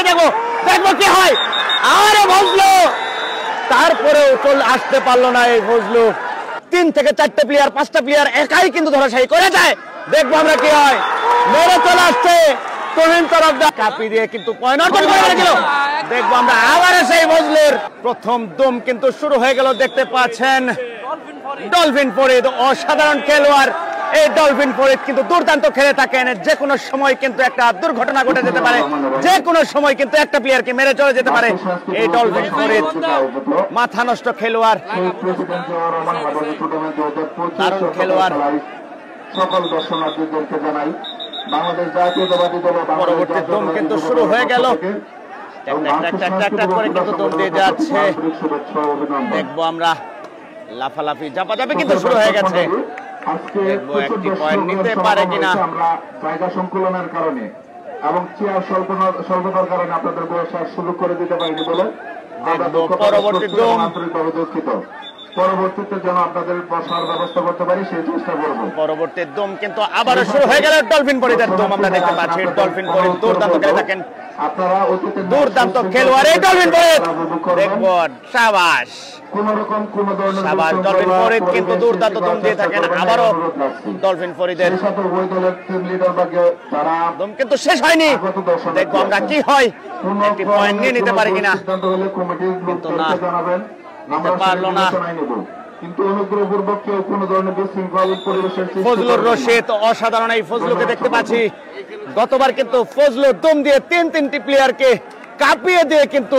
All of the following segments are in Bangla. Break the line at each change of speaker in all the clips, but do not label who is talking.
দেখবো দেখবো কি হয়। আরে ফজলু তারপরেও আসতে পারলো না এই ফজলু। 3 থেকে 4টে প্লেয়ার 5টা প্লেয়ার একাই কিন্তু ধরাশায়ী করে যায়। দেখবো আমরা কি হয়। মেরে চলে আসছে তুহিন তরফদার, কাপি দিয়ে কিন্তু পয়েন্ট অর্জন করে ফেলেছিল। দেখবো আমরা আবার সেই ফজলুর প্রথম দম কিন্তু শুরু হয়ে গেল। দেখতে পাচ্ছেন ডলফিন ফরিদ অসাধারণ খেলোয়াড়। এই ডলফিন ফরিদ কিন্তু দুর্দান্ত খেলে থাকেন। যে কোনো সময় কিন্তু একটা দুর্ঘটনা ঘটে যেতে পারে, যে কোনো সময় কিন্তু একটা প্লেয়ারকে মেরে চলে যেতে পারে এই ডলফিন ফরিদ। মাথা নষ্ট খেলোয়াড়, দারুণ খেলোয়াড়।
সকল দর্শনার্থীদেরকে জানাই বাংলাদেশ জাতীয়তাবাদী দল
পরবর্তী দম কিন্তু শুরু হয়ে গেল। করে কিন্তু দম দিয়ে যাচ্ছে। দেখবো আমরা লাফালাফি ঝাপাঝাপি কিন্তু শুরু হয়ে গেছে। দেখবো একটি পয়েন্ট নিতে পারে কিনা।
আমরা জায়গা সংকুলনের কারণে এবং চেয়ার স্বল্পতার কারণে আপনাদের বসার সুযোগ করে দিতে পারিনি বলে
পরবর্তী দম
আন্তরিকভাবে দুঃখিত। পরবর্তীতে যেন আপনাদের বসার ব্যবস্থা করতে পারি সেই চেষ্টা করব।
পরবর্তী দম কিন্তু আবারও শুরু হয়ে গেল। ডলফিন ফরিদের দম আমরা দেখতে পাচ্ছি। ডলফিন ফরিদ দুর্দান্ত খেলে থাকেন,
আপনারা অতীতে
দুর্দান্ত খেলোয়াড় এই ডলফিন ফরিদ। দেখবো সাবাস সাবাস ডলফিন ফরিদ কিন্তু দুর্দান্ত দম দিয়ে থাকেন। আবারও ডলফিন ফরিদের দম কিন্তু শেষ হয়নি। দেখবো আমরা কি হয়, একটি পয়েন্ট নিয়ে নিতে পারে কিনা। কিন্তু না, নিতে পারলো না। ফজলুর রশিদ অসাধারণ। এই ফজলুকে দেখতে পাচ্ছি গতবার কিন্তু ফজলু দম দিয়ে 3টি প্লেয়ারকে কাঁপিয়ে দিয়ে কিন্তু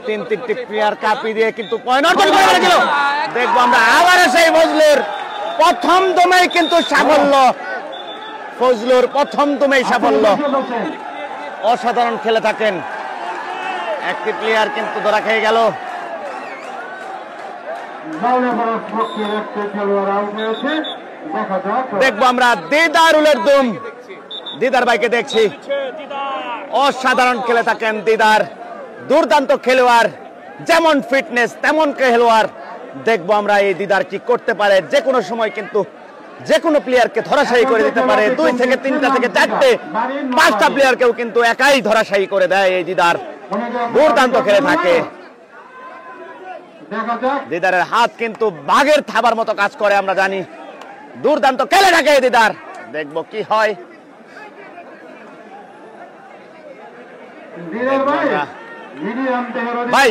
3টি প্লেয়ার কাঁপিয়ে দিয়ে কিন্তু পয়েন্ট অর্জন করে ফেলেছিল। দেখবো আমরা আবার সেই ফজলুর প্রথম দমেই কিন্তু সাফল্য। ফজলুর প্রথম দমেই সাফল্য। অসাধারণ খেলে থাকেন। একটি প্লেয়ার কিন্তু ধরা খেয়ে গেল। দেখবো আমরা দিদারুলের দম। দিদার ভাইকে দেখছি, অসাধারণ খেলে থাকেন দিদার। দুর্দান্ত খেলোয়াড়, যেমন ফিটনেস তেমন খেলোয়াড়। দেখবো আমরা এই দিদার কি করতে পারে। যে কোনো সময় কিন্তু যে কোনো প্লেয়ারকে ধরাশায়ী করে দিতে পারে। 2 থেকে 3টা থেকে 4টে 5টা প্লেয়ারকেও কিন্তু একাই ধরাশায়ী করে দেয় এই দিদার। দুর্দান্ত খেলে থাকে। দিদারের হাত কিন্তু বাঘের থাবার মতো কাজ করে, আমরা জানি। দুর্দান্ত খেলে থাকে এই দিদার। দেখবো কি হয়। ভাই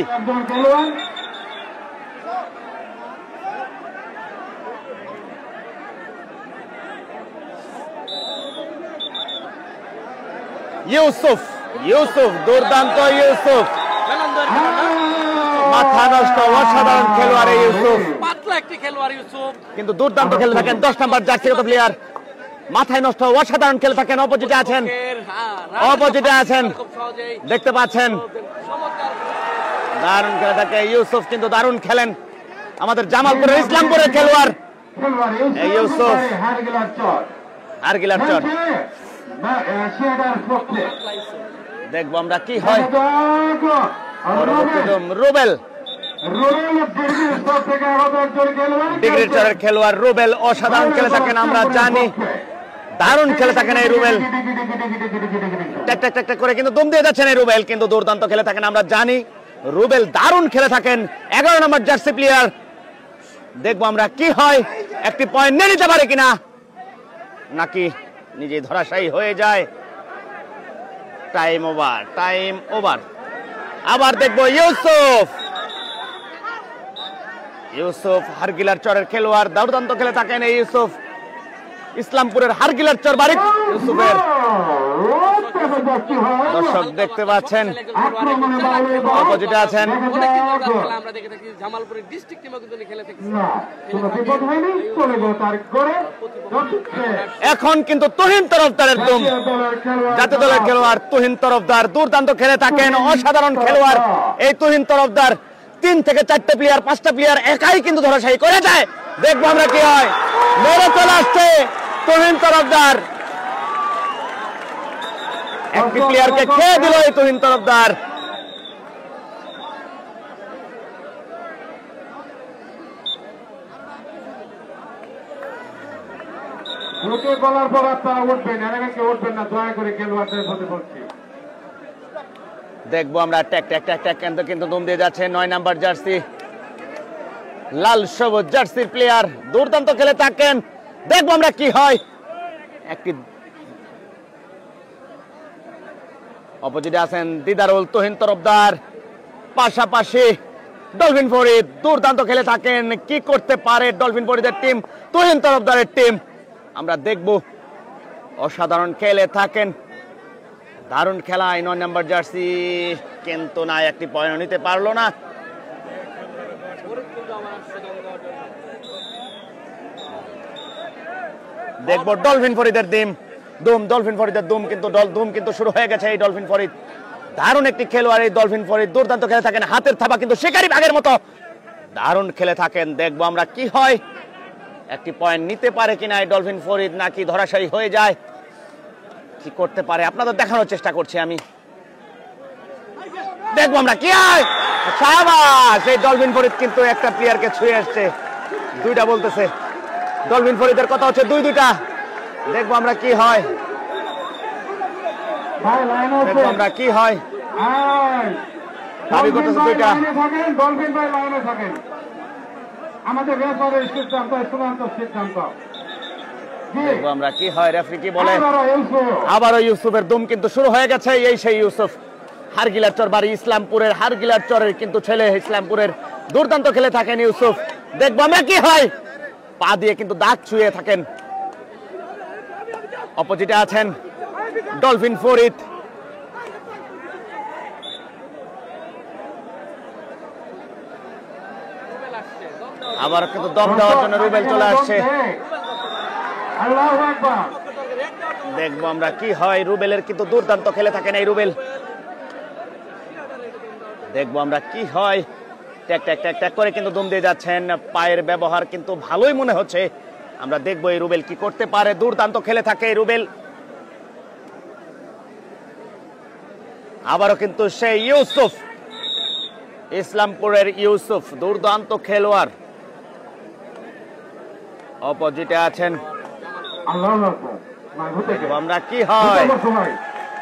ইউসুফ দুর্দান্ত ইউসুফ, মাথা নষ্ট অসাধারণ খেলোয়াড় ইউসুফ। কিন্তু দুর্দান্ত খেলে থাকেন 10 নম্বর জার্সিগত প্লেয়ার। মাথায় নষ্ট অসাধারণ খেলে থাকেন। অপোজিটে আছেন দেখতে পাচ্ছেন। দারুণ খেলে থাকে ইউসুফ, কিন্তু দারুণ খেলেন। আমাদের জামালপুরের ইসলামপুরের খেলোয়াড় ইউসুফ। আরগিলার চর। দেখবো আমরা কি হয়। রুবেল ডিগ্রির চরের খেলোয়াড় রুবেল অসাধারণ খেলে থাকেন, আমরা জানি। দারুণ খেলে থাকেন এই রুবেল। ট্যাক করে কিন্তু দম দিয়ে যাচ্ছেন এই রুবেল, কিন্তু দুর্দান্ত খেলে থাকেন, আমরা জানি। রুবেল দারুণ খেলে থাকেন, 11 নম্বর জার্সি প্লেয়ার। দেখবো আমরা কি হয়, একটি পয়েন্ট নিয়ে নিতে পারে কিনা, নাকি নিজে ধরাশায়ী হয়ে যায়। Time over. আবার দেখবো ইউসুফ হারগিলার চরের খেলোয়াড়, দুর্দান্ত খেলে থাকেন এই ইউসুফ। ইসলামপুরের হারগিলার চর বাড়ি ইউসুফের। দর্শক দেখতে পাচ্ছেন অপোজিটে আছেন। এখন কিন্তু তুহিন তরফদারের দম। জাতীয় দলের খেলোয়াড় তুহিন তরফদার দুর্দান্ত খেলে থাকেন, অসাধারণ খেলোয়াড় এই তুহিন তরফদার। 3 থেকে 4টে প্লেয়ার 5টা প্লেয়ার একাই কিন্তু ধরাশায়ী করে যায়। দেখবো আমরা কি হয়। মেরে চলে আসছে তুহিন তরফদার। একটি প্লেয়ারকে খেয়ে দিল এই তুহিন তরফদার।
বলার পর আপনারা উঠবেন না, দয়া করে খেলোয়াড়দের প্রতি বলছি।
দেখবো আমরা ট্যাক ট্যাক ট্যাক ট্যাক কিন্তু দম দিয়ে যাচ্ছে 9 নাম্বার জার্সি, লাল সবুজ জার্সির প্লেয়ার দুর্দান্ত খেলে থাকেন। দেখবো আমরা কি হয়। একটি অপোজিটে আছেন দিদারুল, তুহিন তরফদার, পাশাপাশি ডলফিন ফরিদ দুর্দান্ত খেলে থাকেন। কি করতে পারে ডলফিন ফরিদের টিম, তুহিন তরফদারের টিম, আমরা দেখব। অসাধারণ খেলে থাকেন, দারুণ খেলায় 9 নাম্বার জার্সি, কিন্তু না একটি পয়েন্ট নিতে পারলো না। দেখবো ডলফিন ফরিদের দুম ডলফিন ফরিদের দুম কিন্তু শুরু হয়ে গেছে। এই ডলফিন ফরিদ দারুণ একটি খেলোয়াড়, এই ডলফিন ফরিদ দুর্দান্ত খেলে থাকেন, হাতের থাবা কিন্তু শিকারি বাঘের মতো দারুণ খেলে থাকেন। দেখবো আমরা কি হয়, একটি পয়েন্ট নিতে পারে কিনা এই ডলফিন ফরিদ, নাকি ধরাশায়ী হয়ে যায়, কি করতে পারে আপনাদের দেখানোর চেষ্টা করছি আমি। দেখবো আমরা কি হয়। শাবাশ, এই ডলফিন ফরিদ কিন্তু একটা প্লেয়ারকে ছুঁয়ে আসছে, দুইটা বলতেছে ডলফিন ফরিদের কথা হচ্ছে দুইটা। দেখবো আমরা কি হয়, দেখবো আমরা কি হয়। দাবি করতেছে দুইটা।
আমাদের রেফারির সিদ্ধান্ত চূড়ান্ত সিদ্ধান্ত।
দেখবো আমরা কি হয়, রেফারি কি বলে। আবারও ইউসুফের দুম কিন্তু শুরু হয়ে গেছে। এই সেই ইউসুফ, হারগিলার চর বাড়ি ইসলামপুরের, হারগিলার চরের কিন্তু ছেলে, ইসলামপুরের দুর্দান্ত খেলে থাকেন ইউসুফ। দেখবো আমরা কি হয়, পা দিয়ে কিন্তু দাগ ছুঁয়ে থাকেন। অপোজিটে আছেন ডলফিন ফরিদ, আবার কিন্তু দম দেওয়ার জন্য রুবেল চলে আসছে। দেখবো আমরা কি হয়, রুবেলের কিন্তু দুর্দান্ত খেলে থাকেন এই রুবেল। দেখবো আমরা কি হয়, ট্যাক ট্যাক ট্যাক ট্যাক করে কিন্তু দম দিয়ে যাচ্ছেন, পায়ের ব্যবহার কিন্তু ভালোই মনে হচ্ছে। আমরা দেখবো এই রুবেল কি করতে পারে, দুর্দান্ত খেলে থাকে এই রুবেল। আবারও কিন্তু সেই ইউসুফ, ইসলামপুরের ইউসুফ দুর্দান্ত খেলোয়াড়। অপোজিটে আছেন, আমরা কি হয়,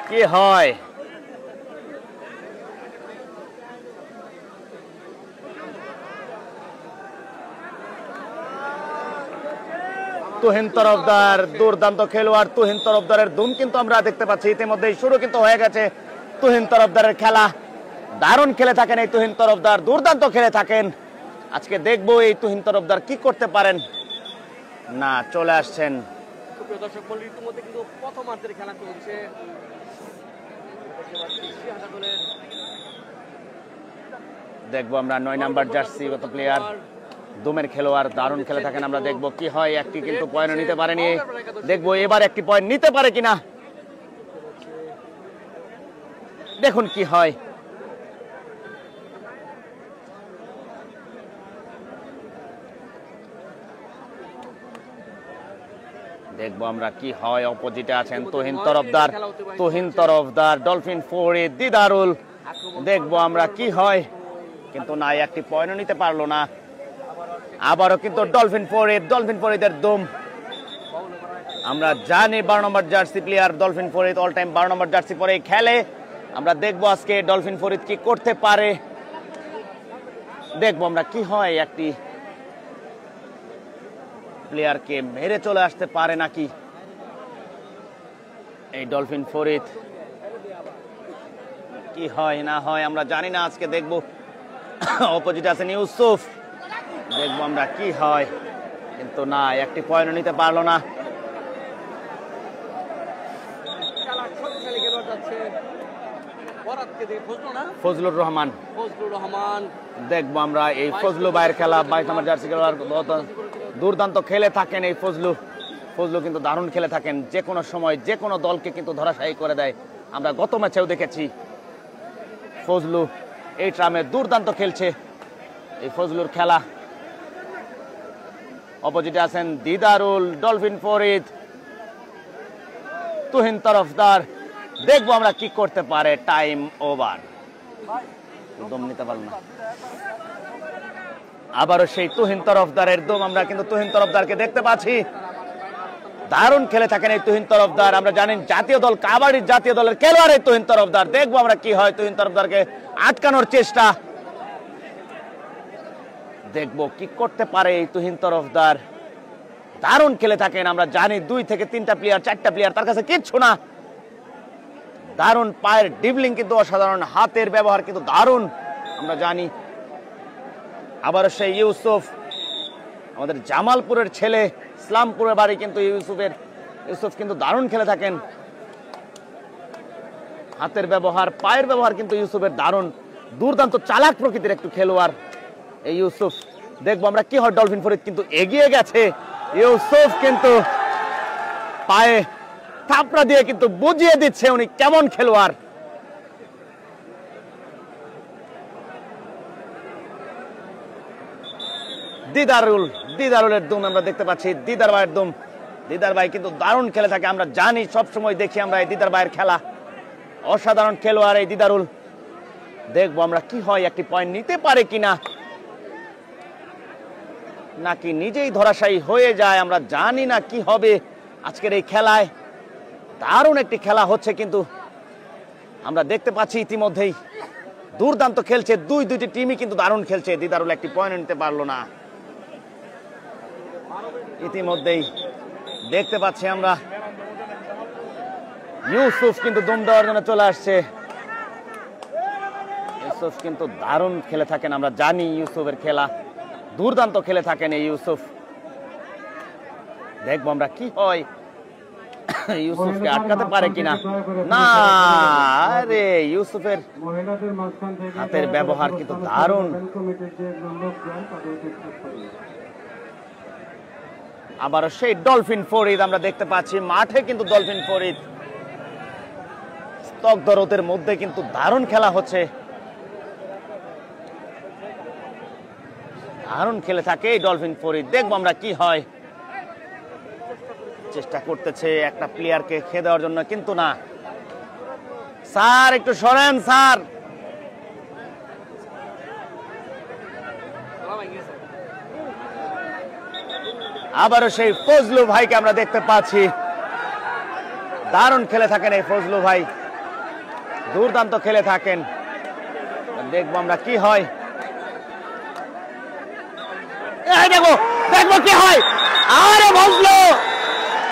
কি হয়। তুহিন তরফদার দুর্দান্ত খেলোয়াড়, তুহিন তরফদারের ধুম কিন্তু আমরা দেখতে পাচ্ছি ইতিমধ্যে শুরু কিন্তু হয়ে গেছে তুহিন তরফদারের খেলা। দারুণ খেলে থাকেন এই তুহিন তরফদার, দুর্দান্ত খেলে থাকেন। আজকে দেখবো এই তুহিন তরফদার কি করতে পারেন। না, চলে আসছেন।
দর্শক মণ্ডলী, ইতিমধ্যে কিন্তু প্রথমার্ধের খেলা চলছে।
দেখবো আমরা 9 নাম্বার জার্সিগত প্লেয়ার দুমের খেলোয়াড়, দারুণ খেলে থাকেন। আমরা দেখবো কি হয়, একটি কিন্তু পয়েন্ট নিতে পারেনি। দেখবো এবার একটি পয়েন্ট নিতে পারে কিনা, দেখুন কি হয়। দেখবো আমরা কি হয়। অপোজিটে আছেন তুহিন তরফদার, ডলফিন ফরিদ, দিদারুল। দেখবো আমরা কি হয়, কিন্তু না একটি পয়েন্ট নিতে পারলো না। আবারও কিন্তু ডলফিন ফরিদের দুম। আমরা জানি 12 নম্বর jersey player Dolphin Farid all time 12 নম্বর জার্সি পরে খেলে। আমরা দেখবো আজকে ডলফিন ফরিদ কি করতে পারে। দেখবো আমরা কি হয়, একটি প্লেয়ারকে মেরে চলে আসতে পারে নাকি এই ডলফিন ফরিদ। কি হয় না হয় আমরা জানি না, আজকে দেখবো। অপোজিটে আছেন ইউসুফ, দেখবো আমরা কি হয়, কিন্তু না একটি পয়েন্ট নিতে পারলো না। ফজলুর রহমান, দেখবো আমরা এই ফজলু ভাইয়ের খেলা। 22 নম্বর জার্সি খেলোয়াড়, দুর্দান্ত খেলে থাকেন এই ফজলু কিন্তু দারুণ খেলে থাকেন। যে কোনো সময় যে কোনো দলকে কিন্তু ধরাশায়ী করে দেয়। আমরা গত ম্যাচেও দেখেছি ফজলু এই ট্রামে দুর্দান্ত খেলছে এই ফজলুর খেলা। অপোজিটে আছেন দিদারুল, ডলফিন ফরিদ, তুহিন তরফদার। দেখবো আমরা কি করতে পারে। টাইম ওভার, দম নিতে পারল না। আবারও সেই তুহিন তরফদারের দম, আমরা কিন্তু তুহিন তরফদারকে দেখতে পাচ্ছি। দারুণ খেলে থাকেন এই তুহিন তরফদার। আমরা জানেন জাতীয় দল, কাবাডির জাতীয় দলের খেলোয়াড় এই তুহিন তরফদার। দেখবো আমরা কি হয়, তুহিন তরফদারকে আটকানোর চেষ্টা, দেখবো কি করতে পারে এই তুহিন তরফদার। দারুণ খেলে থাকেন, আমরা জানি 2 থেকে 3টা প্লেয়ার, 4টা প্লেয়ার, তার কাছে কিচ্ছু না। দারুণ পায়ের ডিবলিং কিন্তু অসাধারণ, হাতের ব্যবহার কিন্তু দারুণ, আমরা জানি। আবার সেই ইউসুফ, আমাদের জামালপুরের ছেলে, ইসলামপুরের বাড়ি কিন্তু ইউসুফ কিন্তু দারুণ খেলে থাকেন। হাতের ব্যবহার, পায়ের ব্যবহার কিন্তু ইউসুফের দারুণ, দুর্দান্ত চালাক প্রকৃতির একটু খেলোয়াড় এই ইউসুফ। দেখবো আমরা কি হয়। ডলফিন ফরিদ কিন্তু এগিয়ে গেছে, ইউসুফ কিন্তু পায়ে থাপড়া দিয়ে কিন্তু বুঝিয়ে দিচ্ছে উনি কেমন খেলোয়াড়। দিদারুলের দুম আমরা দেখতে পাচ্ছি, দিদার ভাইয়ের দুম। দিদার ভাই কিন্তু দারুণ খেলে থাকে, আমরা জানি, সব সময় দেখি আমরা এই দিদার ভাইয়ের খেলা। অসাধারণ খেলোয়াড় এই দিদারুল। দেখবো আমরা কি হয়, একটি পয়েন্ট নিতে পারে কিনা, নাকি নিজেই ধরাশায়ী হয়ে যায়, আমরা জানি না কি হবে আজকের এই খেলায়। দারুণ একটি খেলা হচ্ছে কিন্তু আমরা দেখতে পাচ্ছি ইতিমধ্যেই দুর্দান্ত খেলছে দুইটি টিমই কিন্তু দারুণ খেলছে। দিদারুল একটি পয়েন্ট নিতে পারলো না, ইতিমধ্যেই দেখতে পাচ্ছি আমরা ইউসুফ কিন্তু দম দেওয়ার জন্য চলে আসছে। ইউসুফ কিন্তু দারুণ খেলে থাকেন, আমরা জানি ইউসুফের খেলা, দুর্দান্ত খেলে থাকেন এই ইউসুফ। দেখবো আমরা কি হয়, ইউসুফকে আটকাতে পারে কিনা। না, আরে ইউসুফের হাতের ব্যবহার কিন্তু দারুণ। আবার সেই ডলফিন ফরিদ আমরা দেখতে পাচ্ছি মাঠে, কিন্তু ডলফিন ফরিদ স্তব্ধ রোদের মধ্যে কিন্তু দারুণ খেলা হচ্ছে, দারুণ খেলে থাকে এই ডলফিন ফরিদ। দেখবো আমরা কি হয়। চেষ্টা করতেছে একটা প্লেয়ারকে খেয়ে দেওয়ার জন্য, কিন্তু না। স্যার একটু সরেন স্যার। আবারও সেই ফজলু ভাইকে আমরা দেখতে পাচ্ছি, দারুণ খেলে থাকেন এই ফজলু ভাই, দুর্দান্ত খেলে থাকেন। দেখবো আমরা কি হয়। দেখবো কি হয়। আরে ফজলু,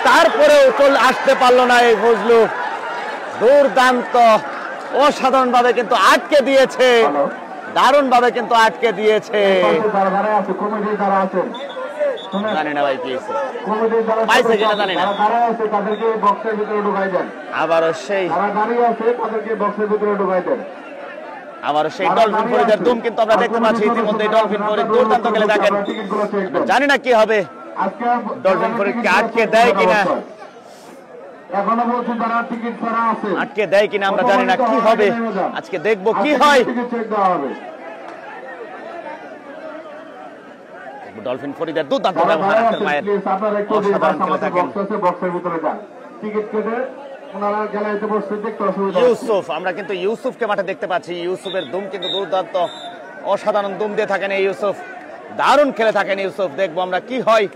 তারপরেও আসতে পারলো না এই ফজলু, দুর্দান্ত অসাধারণ ভাবে কিন্তু আটকে দিয়েছে, দারুণ ভাবে কিন্তু আটকে দিয়েছে। জানি না ভাই কি পাইছে কিনা জানি না। আবারও সেই ডলফিন ফরিদের দুম কিন্তু আমরা দেখতে পাচ্ছি ইতিমধ্যে। ডলফিন ফরিদ দুর্দান্ত খেলে থাকেন, জানি না কি হবে, ডলফিন ফরিদকে আটকে দেয় কিনা, আটকে দেয় কিনা আমরা জানি না, কি হবে আজকে, দেখবো কি হয়। ডলফিন ফরিদের দুর্দান্ত ব্যবহার, অসাধারণ খেলে থাকেন ইউসুফ। আমরা কিন্তু ইউসুফকে মাঠে দেখতে পাচ্ছি, ইউসুফের দুম কিন্তু দুর্দান্ত, অসাধারণ দুম দিয়ে থাকেন এই ইউসুফ, দারুণ খেলে থাকেন ইউসুফ। দেখবো আমরা কি হয়।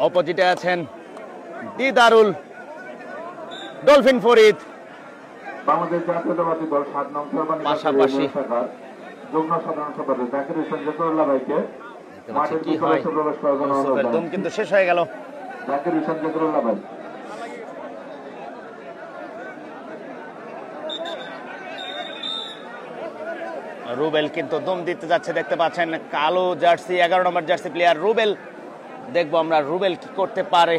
অপোজিটে আছেন দিদারুল, ডলফিন ফরিদ,
বাংলাদেশ জাতীয়তাবাদী দল 7 নং
পাশাপাশি
যুগ্ম সাধারণ সম্পাদক জাকির হোসেন জকরুল্লাহ ভাইকে মাঠের
কি হয়।
প্রবেশ করার জন্য
ইউসুফের দুম কিন্তু শেষ হয়ে গেল।
জাকির হোসেন জকরুল্লাহ ভাই,
রুবেল কিন্তু দম দিতে যাচ্ছে, দেখতে পাচ্ছেন কালো জার্সি 11 নম্বর জার্সি প্লেয়ার রুবেল। দেখবো আমরা রুবেল কি করতে পারে,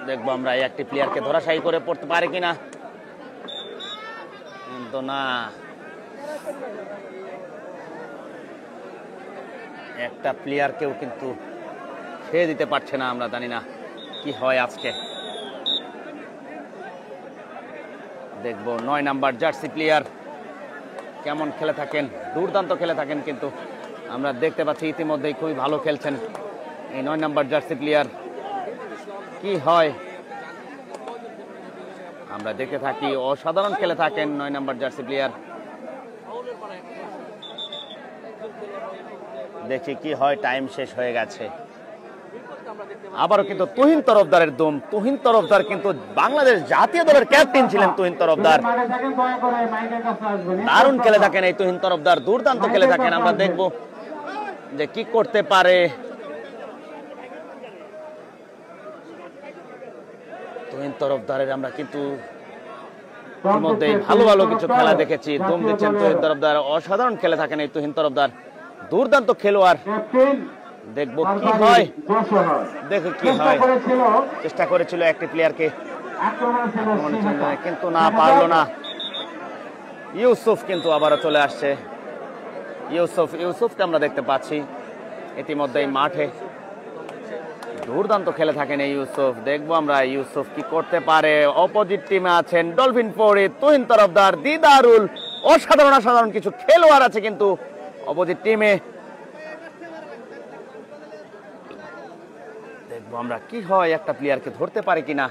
দেখবো আমরা এই একটি প্লেয়ারকে ধরাশায়ী করে পড়তে পারে কিনা, কিন্তু না, একটা প্লেয়ারকেও কিন্তু খেয়ে দিতে পারছে না, আমরা জানি না কি হয় আজকে। দেখবো 9 নাম্বার জার্সি প্লেয়ার কেমন খেলে থাকেন, দুর্দান্ত খেলে থাকেন, কিন্তু আমরা দেখতে পাচ্ছি ইতিমধ্যেই খুবই ভালো খেলছেন এই 9 নাম্বার জার্সি প্লেয়ার। কি হয় আমরা দেখে থাকি, অসাধারণ খেলে থাকেন 9 নাম্বার জার্সি প্লেয়ার। দেখি কি হয়, টাইম শেষ হয়ে গেছে। আবারও কিন্তু তুহিন তরফদারের দুম। তুহিন তরফদার কিন্তু বাংলাদেশ জাতীয় দলের ক্যাপ্টেন ছিলেন। তুহিন তরফদার দারুণ খেলে থাকেন এই তুহিন তরফদার, দুর্দান্ত খেলে থাকেন। আমরা দেখব যে কি করতে পারে। তুহিন তরফদারের আমরা কিন্তু ইতিমধ্যেই ভালো ভালো কিছু খেলা দেখেছি। দুম দিচ্ছেন তুহিন তরফদার, অসাধারণ খেলে থাকেন এই তুহিন তরফদার, দুর্দান্ত খেলোয়াড়। দেখবো কি হয়, দেখো কি হয়। চেষ্টা করেছিল একটি প্লেয়ারকে কিন্তু না পারলো না। ইউসুফ কিন্তু আবারও চলে আসছে। ইউসুফকে আমরা দেখতে পাচ্ছি ইতিমধ্যেই মাঠে, দুর্দান্ত খেলে থাকেন এই ইউসুফ। দেখবো আমরা ইউসুফ কি করতে পারে। অপোজিট টিমে আছেন ডলফিন ফরিদ, তুহিন তরফদার, দিদারুল, অসাধারণ কিছু খেলোয়াড় আছে কিন্তু অপোজিট টিমে। দেখবো আমরা কি হয়, একটা প্লেয়ারকে ধরতে পারে কিনা।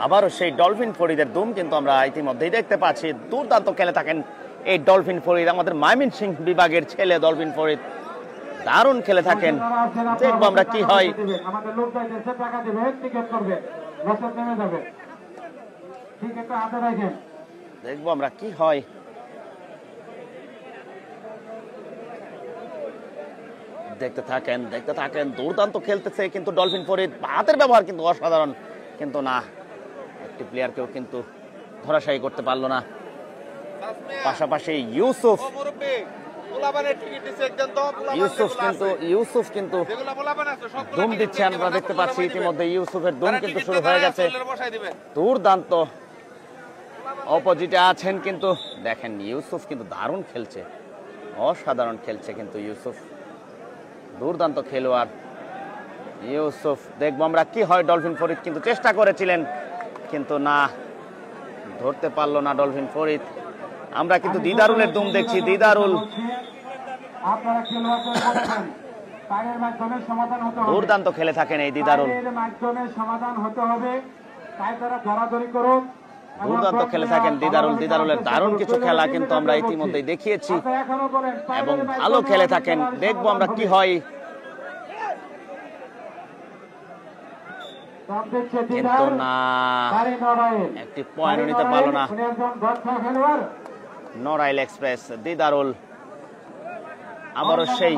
আবারও সেই ডলফিন ফরিদের দুম কিন্তু আমরা ইতিমধ্যেই দেখতে পাচ্ছি। দুর্দান্ত খেলে থাকেন এই ডলফিন ফরিদ, আমাদের ময়মনসিংহ বিভাগের ছেলে ডলফিন ফরিদ, দারুণ খেলে থাকেন। দেখবো আমরা কি হয়। দেখবো আমরা কি হয়। দেখতে থাকেন দুর্দান্ত খেলতেছে কিন্তু ডলফিন ফরিদ, হাতের ব্যবহার কিন্তু অসাধারণ, কিন্তু না, একটি প্লেয়ারকেও কিন্তু ধরাশায়ী করতে পারলো না। পাশাপাশি ইউসুফ কিন্তু দুম দিচ্ছে, আমরা দেখতে পাচ্ছি ইতিমধ্যে ইউসুফের দুম কিন্তু শুরু হয়ে গেছে। দুর্দান্ত অপোজিটে আছেন কিন্তু দেখেন ইউসুফ কিন্তু দারুণ খেলছে, অসাধারণ খেলছে কিন্তু ইউসুফ, দুর্দান্ত খেলোয়াড় ইউসুফ। দেখবো আমরা কি হয়। ডলফিন ফরিদ কিন্তু চেষ্টা করেছিলেন কিন্তু না, ধরতে পারলো না ডলফিন ফরিদ। আমরা কিন্তু দিদারুলের দুম দেখছি। দিদারুল দুর্দান্ত খেলে থাকেন এই দিদারুল, দুর্দান্ত খেলে থাকেন দিদারুলের দারুণ কিছু খেলা কিন্তু আমরা ইতিমধ্যেই দেখিয়েছি এবং ভালো খেলে থাকেন। দেখবো আমরা কি হয়, কিন্তু না, একটি পয়েন্ট নিতে পারলো না নড়াইল এক্সপ্রেস। দিদারুল আবারও সেই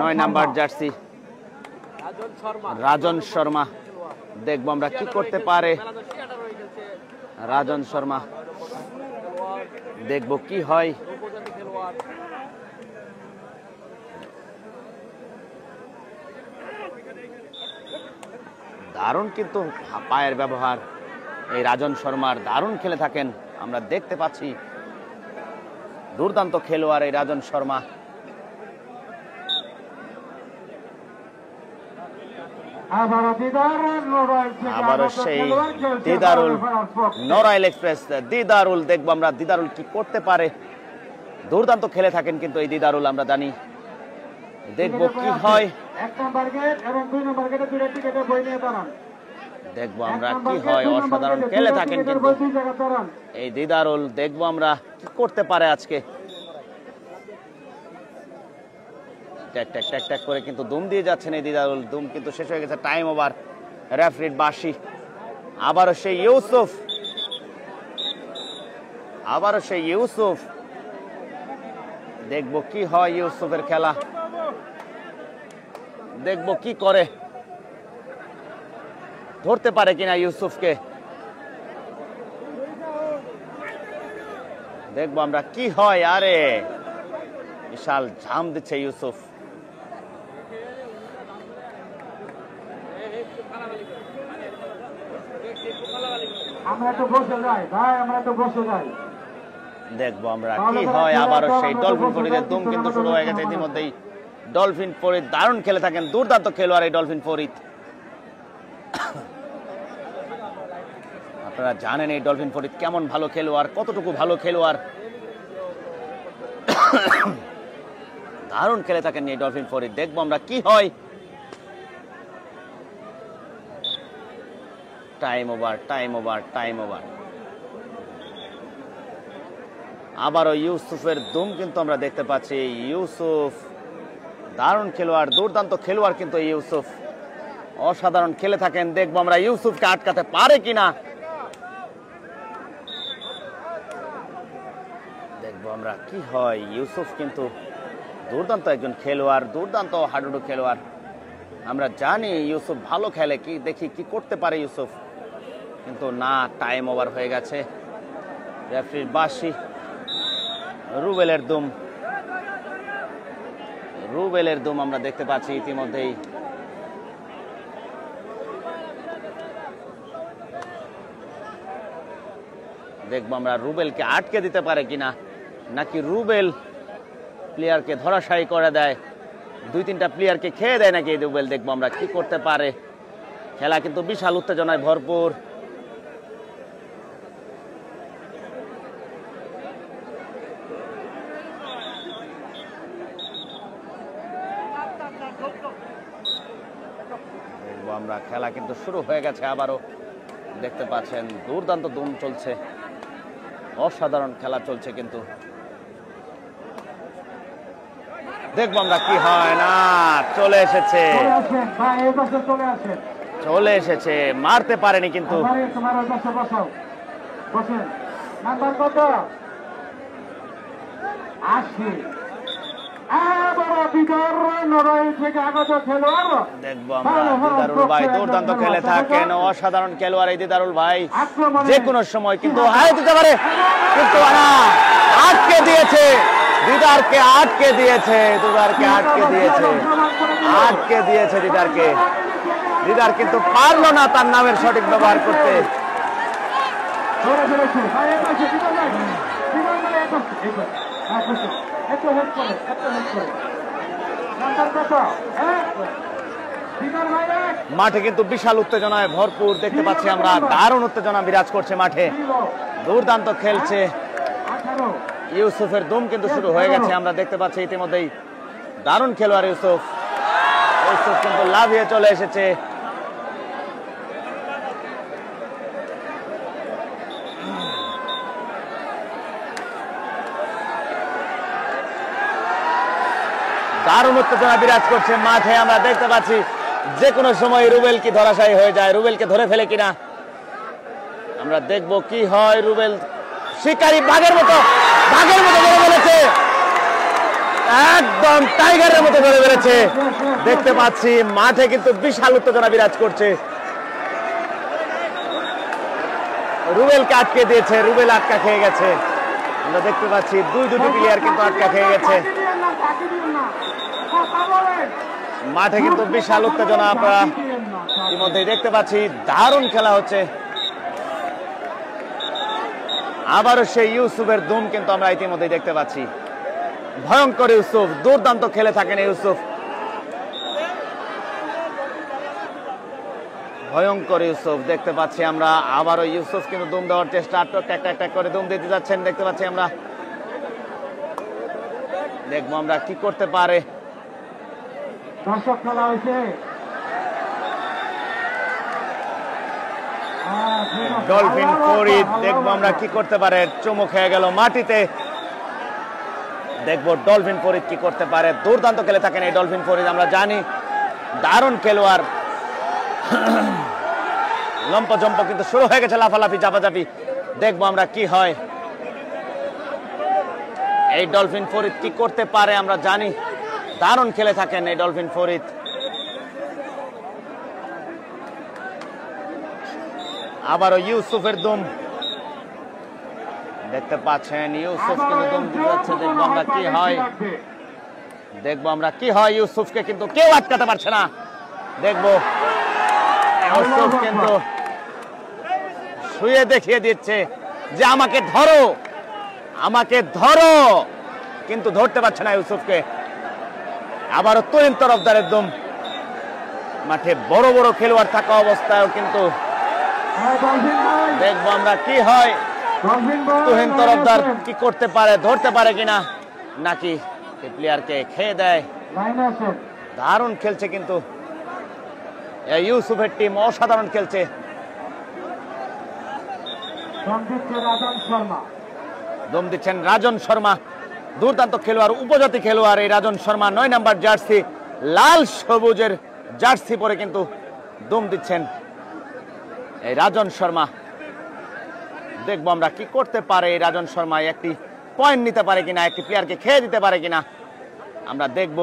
9 নাম্বার জার্সি রাজন শর্মা। দেখবো আমরা কি করতে পারে রাজন শর্মা, দেখবো কি হয়। দারুণ কিন্তু পায়ের ব্যবহার এই রাজন শর্মার, দারুণ খেলে থাকেন, আমরা দেখতে পাচ্ছি দুর্দান্ত খেলোয়াড় এই রাজন শর্মা। আবারও সেই দিদারুল, নড়াইল এক্সপ্রেস দিদারুল। দেখবো আমরা দিদারুল কি করতে পারে, দুর্দান্ত খেলে থাকেন কিন্তু এই দিদারুল, আমরা জানি। দেখবো কি হয়, দেখবো আমরা কি হয়। অসাধারণ খেলে থাকেন কিন্তু এই দিদারুল, দেখবো আমরা কি করতে পারে আজকে। ট্যাক করে কিন্তু দুম দিয়ে যাচ্ছেন এই দিদারুল, দুম কিন্তু শেষ হয়ে গেছে, টাইম ওভার, রেফারির বাঁশি। আবারও সেই ইউসুফ, দেখবো কি হয় ইউসুফের খেলা, দেখবো কি করে, ধরতে পারে কিনা ইউসুফকে। দেখবো আমরা কি হয়। আরে বিশাল ঝাম দিচ্ছে ইউসুফ। দেখবো আমরা কি হয়। আবারও সেই ডলফিন ফরিদের দুম কিন্তু শুরু হয়ে গেছে ইতিমধ্যেই। ডলফিন ফরিদ দারুণ খেলে থাকেন, দুর্দান্ত খেলোয়াড় এই ডলফিন ফরিদ। আপনারা জানেন এই ডলফিন ফরিদ কেমন ভালো খেলোয়াড়, কতটুকু ভালো খেলোয়াড়, দারুণ খেলে থাকেন এই ডলফিন ফরিদ। দেখবো আমরা কি হয়। Time over, time over, time over. আবারও ইউসুফের দুম কিন্তু আমরা দেখতে পাচ্ছি। ইউসুফ দারুণ খেলোয়াড়, দুর্দান্ত খেলোয়াড় কিন্তু ইউসুফ, অসাধারণ খেলে থাকেন। দেখবো আমরা ইউসুফকে আটকাতে পারে কিনা, দেখবো আমরা কি হয়। ইউসুফ কিন্তু দুর্দান্ত একজন খেলোয়াড়, দুর্দান্ত হাডুডু খেলোয়াড়। আমরা জানি ইউসুফ ভালো খেলে, কি দেখি কি করতে পারে ইউসুফ, কিন্তু না, টাইম ওভার হয়ে গেছে। রেফারির বাঁশি। রুবেলের দুম, রুবেলের দুম আমরা দেখতে পাচ্ছি ইতিমধ্যেই। দেখবো আমরা রুবেলকে আটকে দিতে পারে কিনা, নাকি রুবেল প্লেয়ারকে ধরাশায়ী করে দেয়, 2-3টা প্লেয়ারকে খেয়ে দেয় নাকি রুবেল। দেখবো আমরা কি করতে পারে। খেলা কিন্তু বিশাল উত্তেজনায় ভরপুর। দেখবো আমরা খেলা কিন্তু শুরু হয়ে গেছে আবারও। দেখতে পাচ্ছেন দুর্দান্ত দুম চলছে, অসাধারণ খেলা চলছে কিন্তু। দেখবো আমরা কি হয়। না, চলে এসেছে, চলে এসেছে, মারতে পারেনি কিন্তু। দেখবো আমরা দিদারুল ভাই দুর্দান্ত খেলে থাকেন, অসাধারণ খেলোয়াড় এই দিদারুল ভাই, যে কোনো সময় কিন্তু হারিয়ে দিতে পারে, কিন্তু না, আটকে দিয়েছে দিদারকে, আটকে দিয়েছে, দিদারকে আটকে দিয়েছে, আটকে দিয়েছে দিদারকে। দিদার কিন্তু পারলো না তার নামের সঠিক ব্যবহার করতে। মাঠে কিন্তু বিশাল উত্তেজনায় ভরপুর দেখতে পাচ্ছি আমরা, দারুণ উত্তেজনা বিরাজ করছে মাঠে, দুর্দান্ত খেলছে। ইউসুফের দুম কিন্তু শুরু হয়ে গেছে, আমরা দেখতে পাচ্ছি ইতিমধ্যেই। দারুণ খেলোয়াড় ইউসুফ, ইউসুফ কিন্তু লাভিয়ে চলে এসেছে। দারুণ উত্তেজনা বিরাজ করছে মাঠে, আমরা দেখতে পাচ্ছি যে কোনো সময় রুবেল কি ধরাশায়ী হয়ে যায়, রুবেলকে ধরে ফেলে কিনা আমরা দেখবো কি হয়। রুবেল শিকারী বাঘের মতো, বাঘের মতো ধরে ফেলেছে, একদম টাইগারের মতো ধরে ফেলেছে। দেখতে পাচ্ছি মাঠে কিন্তু বিশাল উত্তেজনা বিরাজ করছে। রুবেলকে আটকে দিয়েছে, রুবেল আটকা খেয়ে গেছে। আমরা দেখতে পাচ্ছি দুটি প্লেয়ার কিন্তু আটকা খেয়ে গেছে। মাঠে কিন্তু বিশাল উত্তেজনা আমরা ইতিমধ্যে দেখতে পাচ্ছি, দারুণ খেলা হচ্ছে। আবারও সেই ইউসুফের দুম কিন্তু আমরা ইতিমধ্যে দেখতে পাচ্ছি। ভয়ঙ্কর ইউসুফ, দুর্দান্ত খেলে থাকেন ইউসুফ, ভয়ঙ্কর ইউসুফ দেখতে পাচ্ছি আমরা। আবারও ইউসুফ কিন্তু দুম দেওয়ার চেষ্টা, একটা করে দুম দিতে যাচ্ছেন দেখতে পাচ্ছি আমরা। দেখবো আমরা কি করতে পারে।
দর্শক খেলা হয়েছে,
ডলফিন ফরিদ, দেখবো আমরা কি করতে পারে। চুমু খেয়ে গেল মাটিতে, দেখবো ডলফিন ফরিদ কি করতে পারে। দুর্দান্ত খেলে থাকেন এই ডলফিন ফরিদ, আমরা জানি দারুণ খেলোয়াড়। লম্পজম্প কিন্তু শুরু হয়ে গেছে, লাফালাফি চাপাচাপি, দেখবো আমরা কি হয়। এই ডলফিন ফরিদ কি করতে পারে আমরা জানি, দারুণ খেলে থাকেন এই ডলফিন ফরিদ। আবারও ইউসুফের দুম দেখতে পাচ্ছেন, ইউসুফ কিন্তু দুম দিতে যাচ্ছে, দেখবো আমরা কি হয়, দেখবো আমরা কি হয়। ইউসুফকে কিন্তু কেউ আটকাতে পারছে না, দেখবো ইউসুফ কিন্তু শুয়ে দেখিয়ে দিচ্ছে যে আমাকে ধরো, আমাকে ধরো, কিন্তু ধরতে পারছে না ইউসুফকে। আবারও তুহিন তরফদারের দুম, মাঠে বড় বড় খেলোয়াড় থাকা অবস্থায়ও কিন্তু দেখবো আমরা কি হয়। তুহিন তরফদার কি করতে পারে, ধরতে পারে কিনা, নাকি প্লেয়ারকে খেয়ে দেয়। দারুণ খেলছে কিন্তু ইউসুফের টিম, অসাধারণ খেলছে। দম দিচ্ছেন রাজন শর্মা, দুর্দান্ত খেলোয়াড়, উপজাতি খেলোয়াড় এই রাজন শর্মা। 9 নাম্বার জার্সি, লাল সবুজের জার্সি পরে কিন্তু দম দিচ্ছেন এই রাজন শর্মা। দেখবো আমরা কি করতে পারে এই রাজন শর্মা, একটি পয়েন্ট নিতে পারে কিনা, একটি প্লেয়ারকে খেয়ে দিতে পারে কিনা আমরা দেখব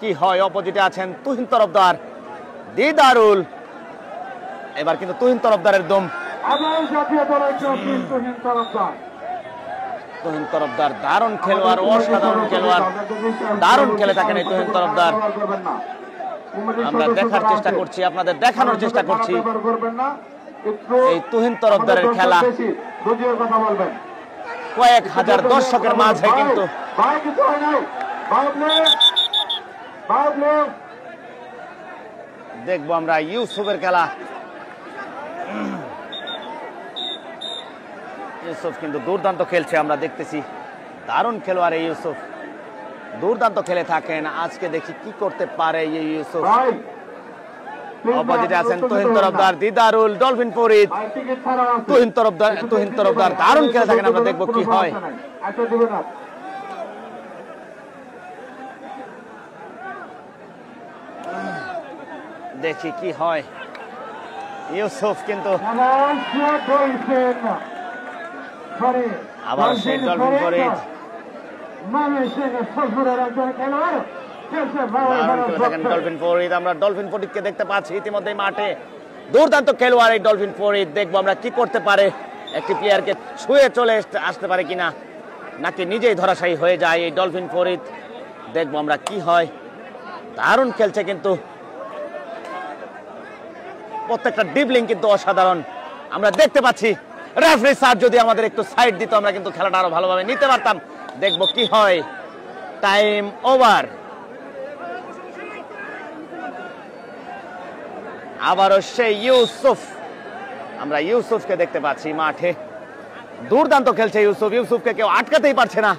কি হয়। অপোজিটে আছেন তুহিন তরফদার, দিদারুল। এবার কিন্তু তুহিন তরফদারের দম। তুহিন তরফদার দারুণ খেলোয়াড়, অসাধারণ খেলোয়াড়, দারুণ খেলে থাকেন এই তুহিন তরফদার। আমরা দেখার চেষ্টা করছি, আপনাদের দেখানোর চেষ্টা করছি এই তুহিন তরফদারের খেলা। কয়েক হাজার দর্শকের মাঝে কিন্তু দেখবো আমরা ইউসুফের খেলা। ইউসুফ কিন্তু দুর্দান্ত খেলছে, আমরা দেখতেছি দারুণ খেলোয়াড় এই ইউসুফ, দুর্দান্ত খেলে থাকেন। আজকে দেখি কি করতে পারে এই ইউসুফ। অপোজিটে আছেন তুহিন তরফদার, দিদারুল, ডলফিন ফরিদ। তুহিন তরফদার দারুণ খেলে থাকেন, আমরা দেখবো কি হয়। দেখি কি হয়। ইউসুফ কিন্তু আবার সেই ডলফিন ফরিদ ডলফিন ফরিদ। আমরা ডলফিন ফরিদকে দেখতে পাচ্ছি ইতিমধ্যে মাঠে, দুর্দান্ত খেলোয়াড় এই ডলফিন ফরিদ। দেখবো আমরা কি করতে পারে, একটি প্লেয়ারকে ছুঁয়ে চলে আসতে পারে কিনা, নাকি নিজেই ধরাশায়ী হয়ে যায় এই ডলফিন ফরিদ। দেখবো আমরা কি হয়। দারুণ খেলছে কিন্তু, প্রত্যেকটা ডিবলিং কিন্তু অসাধারণ আমরা দেখতে পাচ্ছি। রেফারি স্যার যদি আমাদের একটু সাইড দিত, আমরা কিন্তু খেলাটা আরো ভালোভাবে নিতে পারতাম। দেখবো কি হয়। Time over. আবারও সেই ইউসুফ, আমরা ইউসুফকে দেখতে পাচ্ছি মাঠে, দুর্দান্ত খেলছে ইউসুফ। ইউসুফকে কেউ আটকাতেই পারছে না।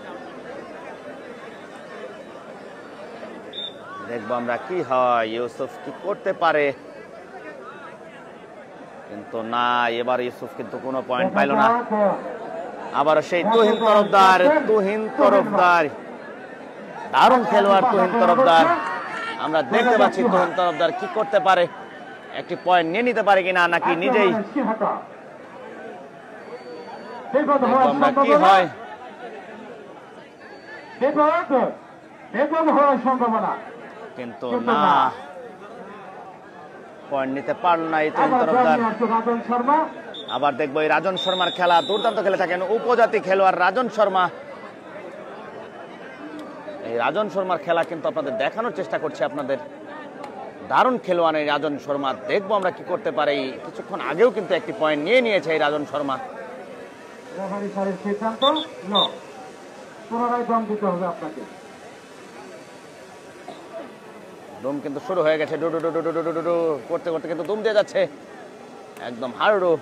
দেখবো আমরা কি হয়, ইউসুফ কি করতে পারে। কিন্তু না, এবার ইউসুফ কিন্তু কোনো পয়েন্ট পাইল না। আবারও সেই তুহিন তরফদার, দারুণ খেলোয়াড় তুহিন তরফদার। আমরা দেখতে পাচ্ছি তুহিন তরফদার কি করতে পারে, একটি পয়েন্ট নিয়ে নিতে পারে কিনা, নাকি নিজেই। আমরা কি হয়। কিন্তু না, পয়েন্ট নিতে পারল না এই তুহিন তরফদার। আবার দেখবো এই রাজন শর্মার খেলা, দুর্দান্ত খেলে থাকেন উপজাতি খেলোয়াড় রাজন শর্মা। এই রাজন শর্মার খেলা কিন্তু আপনাদের দেখানোর চেষ্টা করছি আপনাদের। দারুণ খেলোয়াড় এই রাজন শর্মা। দেখবো আমরা কি করতে পারি। কিছুক্ষণ আগেও কিন্তু একটি পয়েন্ট নিয়ে নিয়েছে এই রাজন শর্মা। দম কিন্তু শুরু হয়ে গেছে, ডুডু ডুডু ডুডু ডুডু ডুডু করতে করতে কিন্তু দম দিয়ে যাচ্ছে একদম হারুডু।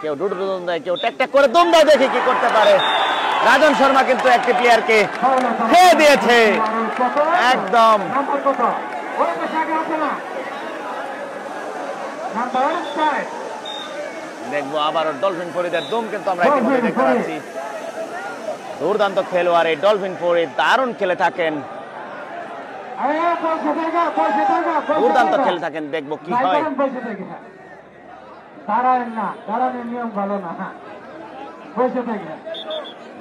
কেউ ডুডু ডুডু দম দেয়, কেউ ট্যাক ট্যাক করে দম দেয়। দেখি কি করতে পারে। রাজন শর্মা কিন্তু একটি প্লেয়ারকে খেয়ে দিয়েছে একদম। দেখবো আবার ডলফিন ফরিদের দম কিন্তু আমরা ইতিমধ্যে দেখতে পাচ্ছি। দুর্দান্ত খেলোয়াড় এই ডলফিন ফরিদ, দারুণ খেলে থাকেন, দুর্দান্ত খেলে থাকেন। দেখবো কি হয়।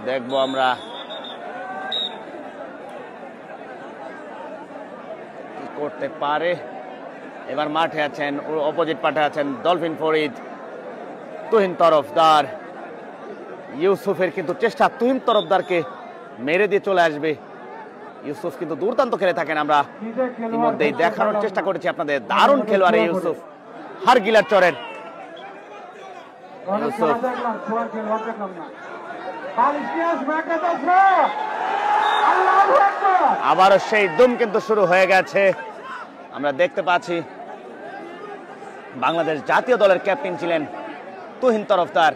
দেখবো আমরা কি করতে পারে। এবার মাঠে আছেন, অপোজিট মাঠে আছেন ডলফিন ফরিদ, তুহিন তরফদার। ইউসুফের কিন্তু চেষ্টা তুহিন তরফদারকে মেরে দিয়ে চলে আসবে। ইউসুফ কিন্তু দুর্দান্ত খেলে থাকেন, আমরা ইতিমধ্যেই দেখানোর চেষ্টা করেছি আপনাদের। দারুণ খেলোয়াড় ইউসুফ, হারগিলার চরের ইউসুফ। আবারও সেই দুম কিন্তু শুরু হয়ে গেছে। আমরা দেখতে পাচ্ছি বাংলাদেশ জাতীয় দলের ক্যাপ্টেন ছিলেন তুহিন তরফদার।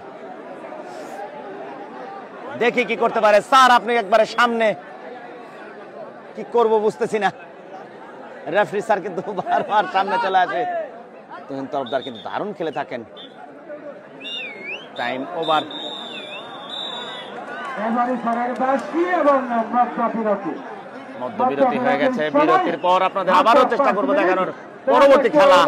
দেখি কি করতে পারে। স্যার আপনি একবারে সামনে, কি করব বুঝতেছি না। রেফারি স্যার কিন্তু বারবার সামনে চলে আসে। তুহিন তরফদার কিন্তু দারুণ খেলে থাকেন। Time over. মধ্যবিরতি হয়ে গেছে। বিরতির পর আপনাদের আবারও চেষ্টা করবো দেখানোর পরবর্তী খেলা।